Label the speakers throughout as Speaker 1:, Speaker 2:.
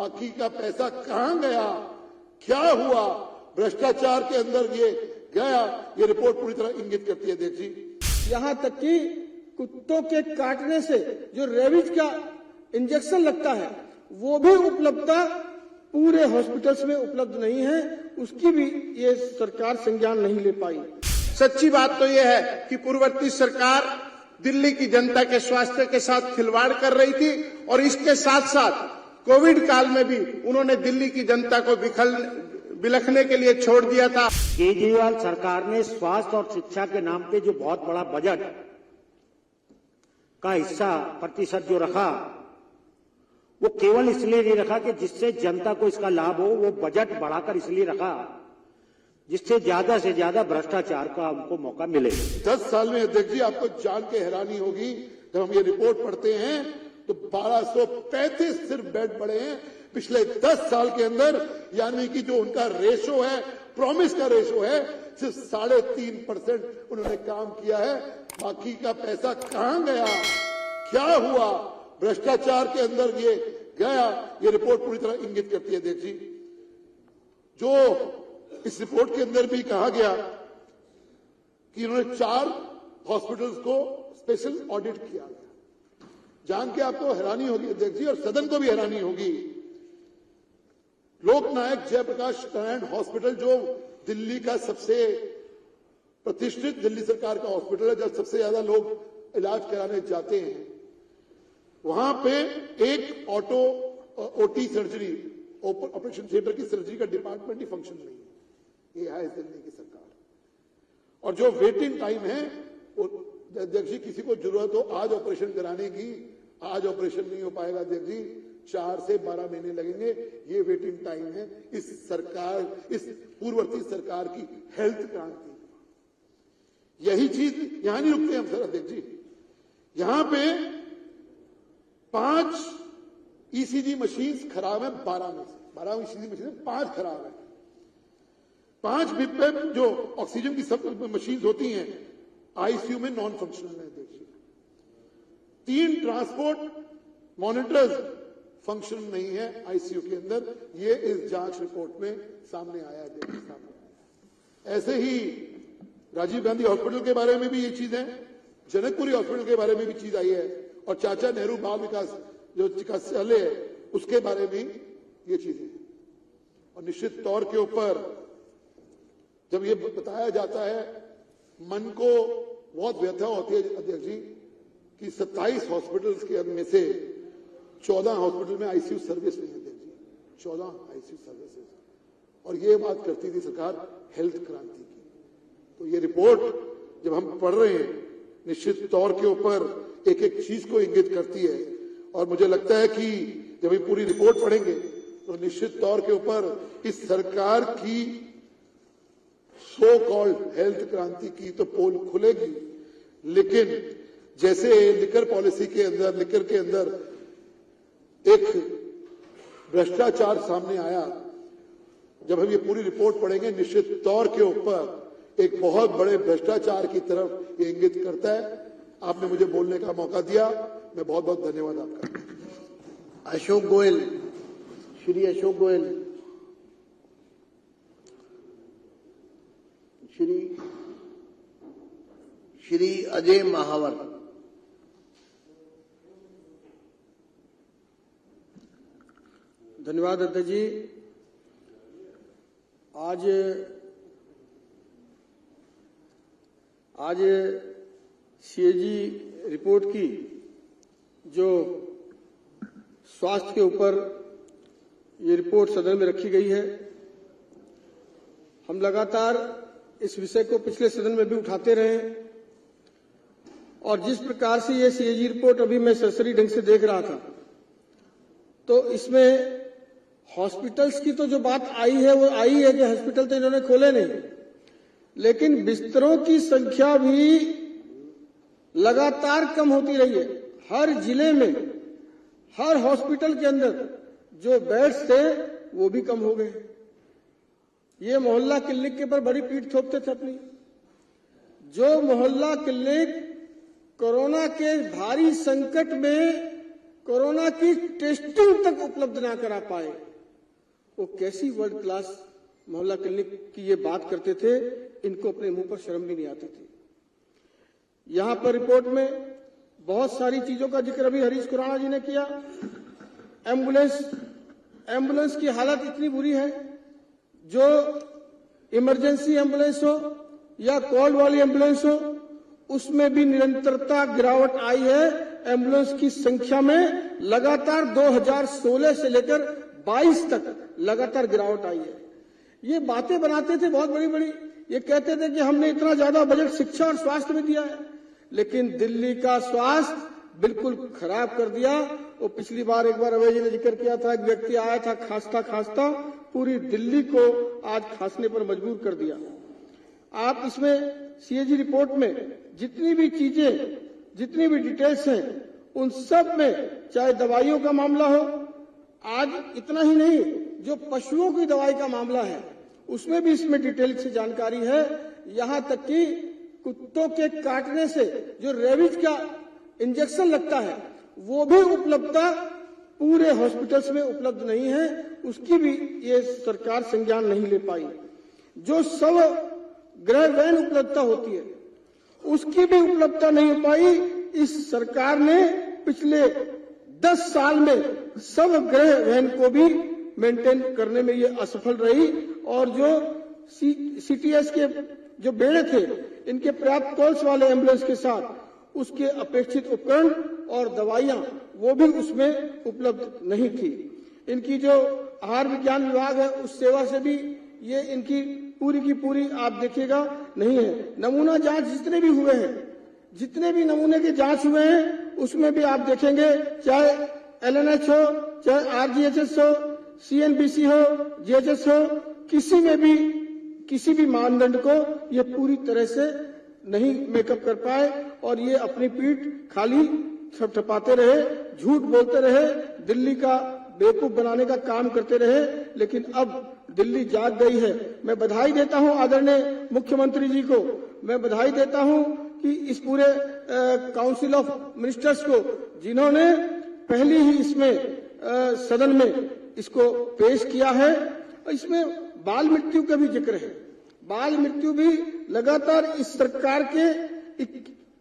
Speaker 1: बाकी का पैसा कहां गया, क्या हुआ, भ्रष्टाचार के अंदर ये गया, ये रिपोर्ट पूरी तरह इंगित करती है। अध्यक्ष जी,
Speaker 2: यहां तक कि कुत्तों के काटने से जो रेबीज का इंजेक्शन लगता है वो भी उपलब्धता पूरे हॉस्पिटल्स में उपलब्ध नहीं है, उसकी भी ये सरकार संज्ञान नहीं ले पाई।
Speaker 3: सच्ची बात तो ये है कि पूर्ववर्ती सरकार दिल्ली की जनता के स्वास्थ्य के साथ खिलवाड़ कर रही थी और इसके साथ साथ कोविड काल में भी उन्होंने दिल्ली की जनता को बिलखने के लिए छोड़ दिया था।
Speaker 4: केजरीवाल सरकार ने स्वास्थ्य और शिक्षा के नाम पे जो बहुत बड़ा बजट का हिस्सा प्रतिशत जो रखा, वो केवल इसलिए नहीं रखा कि जिससे जनता को इसका लाभ हो, वो बजट बढ़ाकर इसलिए रखा जिससे ज्यादा से ज्यादा भ्रष्टाचार का हमको मौका मिले।
Speaker 1: 10 साल में अध्यक्ष जी आपको जान के हैरानी होगी, जब हम ये रिपोर्ट पढ़ते हैं तो 1235 सिर्फ बेड बढ़े हैं पिछले 10 साल के अंदर, यानी कि जो उनका रेशो है, प्रॉमिस का रेशो है, सिर्फ 3.5% उन्होंने काम किया है। बाकी का पैसा कहां गया, क्या हुआ, भ्रष्टाचार के अंदर ये गया, ये रिपोर्ट पूरी तरह इंगित करती है। अध्यक्ष जी, जो इस रिपोर्ट के अंदर भी कहा गया कि उन्होंने 4 हॉस्पिटल्स को स्पेशल ऑडिट किया गया, जान के आपको हैरानी होगी अध्यक्ष जी, और सदन को भी हैरानी होगी। लोकनायक जयप्रकाश नारायण हॉस्पिटल, जो दिल्ली का सबसे प्रतिष्ठित दिल्ली सरकार का हॉस्पिटल है, जहां सबसे ज्यादा लोग इलाज कराने जाते हैं, वहां पे एक ओटी सर्जरी, ऑपरेशन थिएटर की सर्जरी का डिपार्टमेंट ही फंक्शन नहीं है। ये है दिल्ली की सरकार। और जो वेटिंग टाइम है, अध्यक्ष जी, किसी को जरूरत हो आज ऑपरेशन कराने की, आज ऑपरेशन नहीं हो पाएगा अध्यक्ष जी, 4 से 12 महीने लगेंगे। ये वेटिंग टाइम है इस सरकार, इस पूर्ववर्ती सरकार की हेल्थ क्रांति। यही चीज यहां नहीं रुकते हम सर अध्यक्ष जी, यहां पे 5 ईसीजी मशीन खराब है, 12 ईसीजी मशीन 5 खराब है। 5 बिपैप जो ऑक्सीजन की सब मशीन होती हैं आईसीयू में नॉन फंक्शनल है अध्यक्ष जी। 3 ट्रांसपोर्ट मॉनिटर्स फंक्शन नहीं है आईसीयू के अंदर, ये इस जांच रिपोर्ट में सामने आया है, सामने आया। ऐसे ही राजीव गांधी हॉस्पिटल के बारे में भी ये चीज है, जनकपुरी हॉस्पिटल के बारे में भी चीज आई है, और चाचा नेहरू बाल विकास जो चिकित्सालय है उसके बारे में ये चीजें। और निश्चित तौर के ऊपर जब ये बताया जाता है, मन को बहुत व्यथा होती है अध्यक्ष जी कि 27 हॉस्पिटल्स के में से 14 हॉस्पिटल में आईसीयू सर्विस नहीं है अध्यक्ष जी, 14 आईसीयू सर्विसेज, और ये बात करती थी सरकार हेल्थ क्रांति की। तो ये रिपोर्ट जब हम पढ़ रहे हैं, निश्चित तौर के ऊपर एक एक चीज को इंगित करती है, और मुझे लगता है कि जब ये पूरी रिपोर्ट पढ़ेंगे तो निश्चित तौर के ऊपर इस सरकार की सो कॉल्ड हेल्थ क्रांति की तो पोल खुलेगी। लेकिन जैसे लिकर पॉलिसी के अंदर, लिकर के अंदर एक भ्रष्टाचार सामने आया, जब हम ये पूरी रिपोर्ट पढ़ेंगे निश्चित तौर के ऊपर एक बहुत बड़े भ्रष्टाचार की तरफ ये इंगित करता है। आपने मुझे बोलने का मौका दिया, मैं बहुत बहुत धन्यवाद आपका।
Speaker 2: अशोक गोयल, श्री अशोक गोयल।
Speaker 5: श्री अजय महावर।
Speaker 2: धन्यवाद अध्यक्ष जी। आज सीएजी रिपोर्ट की जो स्वास्थ्य के ऊपर ये रिपोर्ट सदन में रखी गई है, हम लगातार इस विषय को पिछले सदन में भी उठाते रहे, और जिस प्रकार से ये सीएजी रिपोर्ट अभी मैं सरसरी ढंग से देख रहा था, तो इसमें हॉस्पिटल्स की तो जो बात आई है वो आई है कि हॉस्पिटल तो इन्होंने खोले नहीं, लेकिन बिस्तरों की संख्या भी लगातार कम होती रही है। हर जिले में, हर हॉस्पिटल के अंदर जो बेड्स थे वो भी कम हो गए। ये मोहल्ला क्लिनिक के ऊपर बड़ी पीठ थोपते थे अपनी। जो मोहल्ला क्लिनिक कोरोना के भारी संकट में कोरोना की टेस्टिंग तक उपलब्ध ना करा पाए, वो कैसी वर्ल्ड क्लास मोहल्ला क्लिनिक की ये बात करते थे, इनको अपने मुंह पर शर्म भी नहीं आती थी। यहां पर रिपोर्ट में बहुत सारी चीजों का जिक्र अभी हरीश खुराना जी ने किया। एम्बुलेंस की हालत इतनी बुरी है, जो इमरजेंसी एम्बुलेंस हो या कॉल वाली एम्बुलेंस हो, उसमें भी निरंतरता गिरावट आई है। एम्बुलेंस की संख्या में लगातार 2016 से लेकर 22 तक लगातार गिरावट आई है। ये बातें बनाते थे बहुत बड़ी बड़ी, ये कहते थे कि हमने इतना ज्यादा बजट शिक्षा और स्वास्थ्य में दिया है, लेकिन दिल्ली का स्वास्थ्य बिल्कुल खराब कर दिया। वो पिछली बार एक बार अभय जी ने जिक्र किया था, एक व्यक्ति आया था खांसता खांसता, पूरी दिल्ली को आज खांसने पर मजबूर कर दिया। आप इसमें सीएजी रिपोर्ट में जितनी भी चीजें, जितनी भी डिटेल्स हैं, उन सब में चाहे दवाइयों का मामला हो, आज इतना ही नहीं, जो पशुओं की दवाई का मामला है उसमें भी इसमें डिटेल से जानकारी है। यहां तक कि कुत्तों के काटने से जो रेबीज का इंजेक्शन लगता है, वो भी उपलब्धता पूरे हॉस्पिटल्स में उपलब्ध नहीं है, उसकी भी ये सरकार संज्ञान नहीं ले पाई। जो शव गृह वैन उपलब्धता होती है, उसकी भी उपलब्धता नहीं हो पाई। इस सरकार ने पिछले 10 साल में सब गृह वैन को भी मेंटेन करने में ये असफल रही, और जो सीटीएस के जो बेड़े थे, इनके पर्याप्त कॉल्स वाले एम्बुलेंस के साथ उसके अपेक्षित उपकरण और दवाइयां वो भी उसमें उपलब्ध नहीं थी। इनकी जो आहार विज्ञान विभाग है, उस सेवा से भी ये इनकी पूरी की पूरी आप देखिएगा नहीं है। नमूना जांच जितने भी हुए हैं, जितने भी नमूने के जांच हुए हैं, उसमें भी आप देखेंगे, चाहे एलएनएच हो, चाहे आरजीएचएस हो, सीएनबीसी हो, जीएचएस हो, किसी में भी किसी भी मानदंड को ये पूरी तरह से नहीं मेकअप कर पाए, और ये अपनी पीठ खाली थपथपाते रहे, झूठ बोलते रहे, दिल्ली का बेवकूफ बनाने का काम करते रहे। लेकिन अब दिल्ली जाग गई है। मैं बधाई देता हूं आदरणीय मुख्यमंत्री जी को, मैं बधाई देता हूं कि इस पूरे काउंसिल ऑफ मिनिस्टर्स को, जिन्होंने पहले ही इसमें सदन में इसको पेश किया है। इसमें बाल मृत्यु का भी जिक्र है। बाल मृत्यु भी लगातार इस सरकार के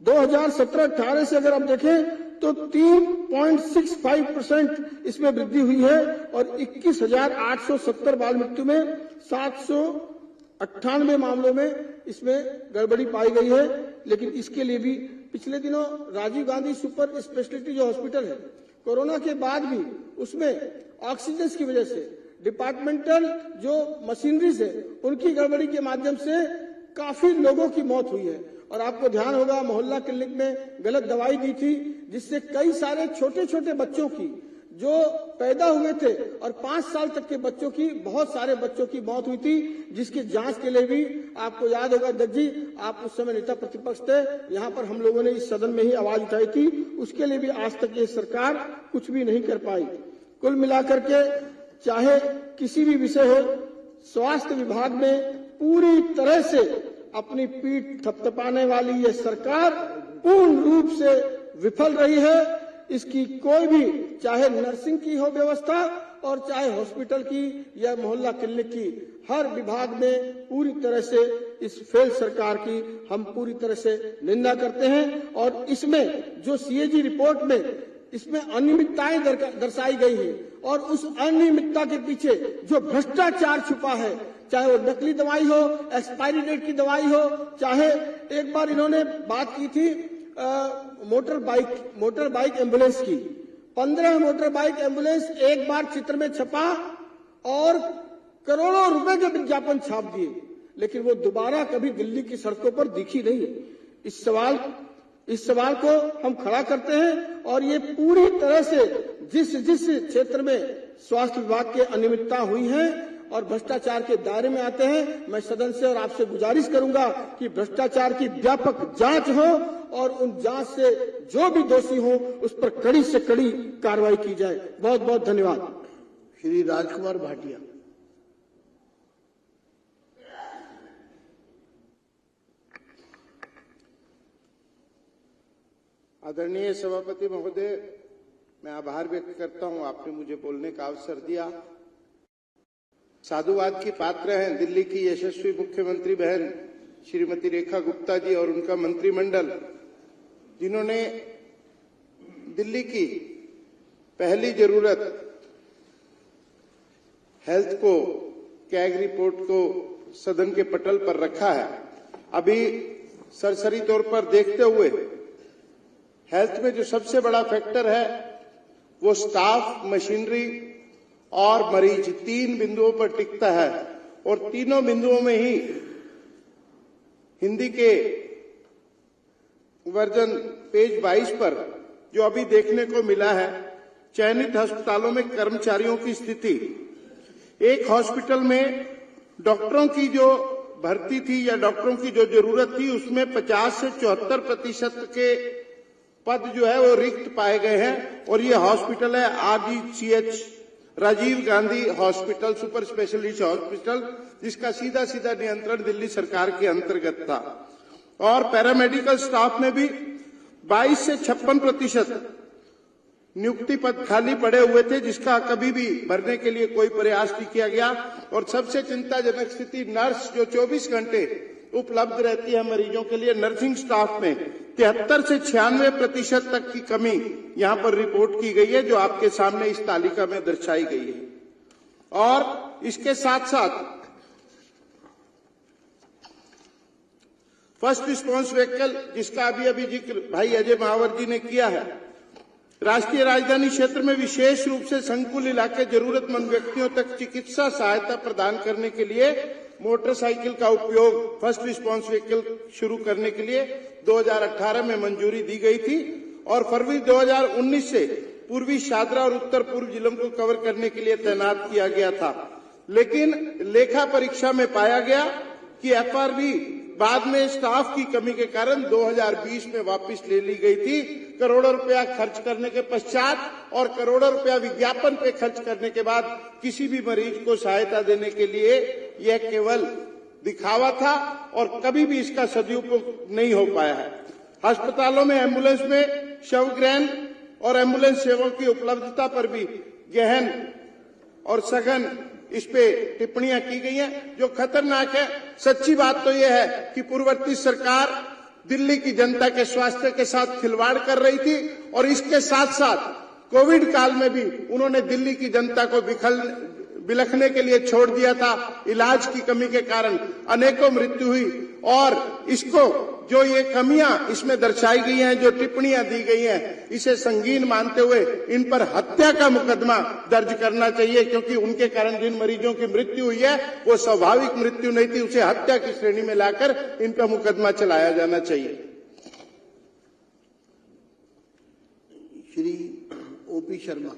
Speaker 2: 2017-18 से अगर आप देखें तो 3.65% इसमें वृद्धि हुई है, और 21,870 बाल मृत्यु में 798 मामलों में इसमें गड़बड़ी पाई गई है। लेकिन इसके लिए भी पिछले दिनों राजीव गांधी सुपर स्पेशलिटी जो हॉस्पिटल है, कोरोना के बाद भी उसमें ऑक्सीजन की वजह से डिपार्टमेंटल जो मशीनरीज है, उनकी गड़बड़ी के माध्यम से काफी लोगों की मौत हुई है। और आपको ध्यान होगा, मोहल्ला क्लिनिक में गलत दवाई दी थी, जिससे कई सारे छोटे छोटे बच्चों की जो पैदा हुए थे और 5 साल तक के बच्चों की, बहुत सारे बच्चों की मौत हुई थी, जिसकी जांच के लिए भी आपको याद होगा दत्त जी, आप उस समय नेता प्रतिपक्ष थे, यहाँ पर हम लोगों ने इस सदन में ही आवाज उठाई थी। उसके लिए भी आज तक ये सरकार कुछ भी नहीं कर पाई। कुल मिलाकर के चाहे किसी भी विषय हो, स्वास्थ्य विभाग में पूरी तरह से अपनी पीठ थपथपाने वाली ये सरकार पूर्ण रूप से विफल रही है। इसकी कोई भी, चाहे नर्सिंग की हो व्यवस्था और चाहे हॉस्पिटल की या मोहल्ला क्लिनिक की, हर विभाग में पूरी तरह से इस फेल सरकार की हम पूरी तरह से निंदा करते हैं। और इसमें जो सीएजी रिपोर्ट में इसमें अनियमितताएं दर्शाई गई है, और उस अनियमितता के पीछे जो भ्रष्टाचार छुपा है, चाहे वो नकली दवाई हो, एक्सपायरी डेट की दवाई हो, चाहे एक बार इन्होंने बात की थी मोटर बाइक एम्बुलेंस की, 15 मोटर बाइक एम्बुलेंस एक बार चित्र में छपा और करोड़ों रुपए के विज्ञापन छाप दिए, लेकिन वो दोबारा कभी दिल्ली की सड़कों पर दिखी नहीं। इस सवाल को हम खड़ा करते हैं, और ये पूरी तरह से जिस क्षेत्र में स्वास्थ्य विभाग के अनियमितता हुई है और भ्रष्टाचार के दायरे में आते हैं, मैं सदन से और आपसे गुजारिश करूंगा कि भ्रष्टाचार की व्यापक जांच हो, और उन जांच से जो भी दोषी हो उस पर कड़ी से कड़ी कार्रवाई की जाए। बहुत बहुत धन्यवाद।
Speaker 5: श्री राजकुमार भाटिया।
Speaker 3: आदरणीय सभापति महोदय, मैं आभार व्यक्त करता हूं, आपने मुझे बोलने का अवसर दिया। साधुवाद की पात्र हैं दिल्ली की यशस्वी मुख्यमंत्री बहन श्रीमती रेखा गुप्ता जी और उनका मंत्रिमंडल, जिन्होंने दिल्ली की पहली जरूरत हेल्थ को, कैग रिपोर्ट को सदन के पटल पर रखा है। अभी सरसरी तौर पर देखते हुए हेल्थ में जो सबसे बड़ा फैक्टर है वो स्टाफ, मशीनरी और मरीज, 3 बिंदुओं पर टिकता है। और तीनों बिंदुओं में ही हिंदी के वर्जन पेज 22 पर जो अभी देखने को मिला है, चयनित अस्पतालों में कर्मचारियों की स्थिति, एक हॉस्पिटल में डॉक्टरों की जो भर्ती थी या डॉक्टरों की जो जरूरत थी उसमें 50 से 74% के पद जो है वो रिक्त पाए गए हैं। और ये हॉस्पिटल है RGCH, Rajiv Gandhi hospital, super specialist hospital, जिसका सीधा सीधा नियंत्रण दिल्ली सरकार के अंतर्गत था। और पैरामेडिकल स्टाफ में भी 22 से 56% नियुक्ति पद खाली पड़े हुए थे, जिसका कभी भी भरने के लिए कोई प्रयास नहीं किया गया। और सबसे चिंताजनक स्थिति नर्स, जो 24 घंटे उपलब्ध रहती है मरीजों के लिए, नर्सिंग स्टाफ में 73 से 96% तक की कमी यहां पर रिपोर्ट की गई है, जो आपके सामने इस तालिका में दर्शाई गई है। और इसके साथ साथ फर्स्ट रिस्पॉन्स व्हीकल, जिसका अभी जिक्र भाई अजय महावर जी ने किया है, राष्ट्रीय राजधानी क्षेत्र में विशेष रूप से संकुल इलाके जरूरतमंद व्यक्तियों तक चिकित्सा सहायता प्रदान करने के लिए मोटरसाइकिल का उपयोग फर्स्ट रिस्पॉन्स व्हीकल शुरू करने के लिए 2018 में मंजूरी दी गई थी। और फरवरी 2019 से पूर्वी शादरा और उत्तर पूर्व जिलों को कवर करने के लिए तैनात किया गया था। लेकिन लेखा परीक्षा में पाया गया कि FRB बाद में स्टाफ की कमी के कारण 2020 में वापस ले ली गई थी। करोड़ों रुपया खर्च करने के पश्चात और करोड़ों रुपया विज्ञापन पे खर्च करने के बाद किसी भी मरीज को सहायता देने के लिए यह केवल दिखावा था और कभी भी इसका सदुपयोग नहीं हो पाया है। अस्पतालों में एम्बुलेंस में शवग्रहण और एम्बुलेंस सेवाओं की उपलब्धता पर भी गहन और सघन इस पे टिप्पणियां की गई हैं, जो खतरनाक है। सच्ची बात तो यह है कि पूर्ववर्ती सरकार दिल्ली की जनता के स्वास्थ्य के साथ खिलवाड़ कर रही थी और इसके साथ साथ कोविड काल में भी उन्होंने दिल्ली की जनता को बिलखने के लिए छोड़ दिया था। इलाज की कमी के कारण अनेकों मृत्यु हुई और इसको जो ये कमियां इसमें दर्शाई गई हैं, जो टिप्पणियां दी गई हैं, इसे संगीन मानते हुए इन पर हत्या का मुकदमा दर्ज करना चाहिए, क्योंकि उनके कारण जिन मरीजों की मृत्यु हुई है वो स्वाभाविक मृत्यु नहीं थी, उसे हत्या की श्रेणी में लाकर इन पर मुकदमा चलाया जाना चाहिए।
Speaker 5: श्री OP शर्मा।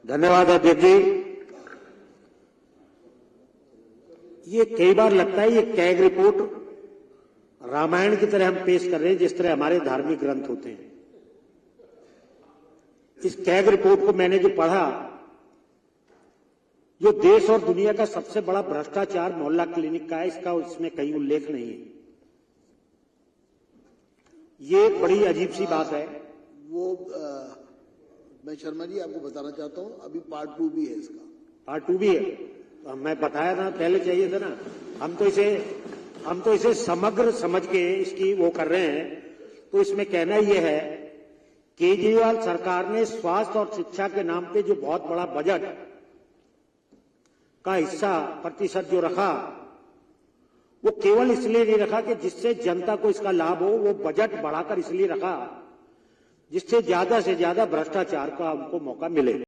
Speaker 4: धन्यवाद अध्यक्ष जी। ये कई बार लगता है ये कैग रिपोर्ट रामायण की तरह हम पेश कर रहे हैं, जिस तरह हमारे धार्मिक ग्रंथ होते हैं। इस कैग रिपोर्ट को मैंने जो पढ़ा, जो देश और दुनिया का सबसे बड़ा भ्रष्टाचार मोहल्ला क्लिनिक का है, इसका इसमें कहीं उल्लेख नहीं है। ये बड़ी अजीब सी बात है।
Speaker 5: मैं शर्मा जी आपको बताना चाहता हूं, अभी पार्ट 2 भी है इसका।
Speaker 4: पार्ट 2 भी है, तो मैं बताया था पहले, चाहिए था ना। हम तो इसे समग्र समझ के इसकी वो कर रहे हैं। तो इसमें कहना यह है, केजरीवाल सरकार ने स्वास्थ्य और शिक्षा के नाम पे जो बहुत बड़ा बजट का हिस्सा प्रतिशत जो रखा, वो केवल इसलिए नहीं रखा कि जिससे जनता को इसका लाभ हो, वो बजट बढ़ाकर इसलिए रखा जिससे ज्यादा से ज्यादा भ्रष्टाचार का हमको मौका मिले।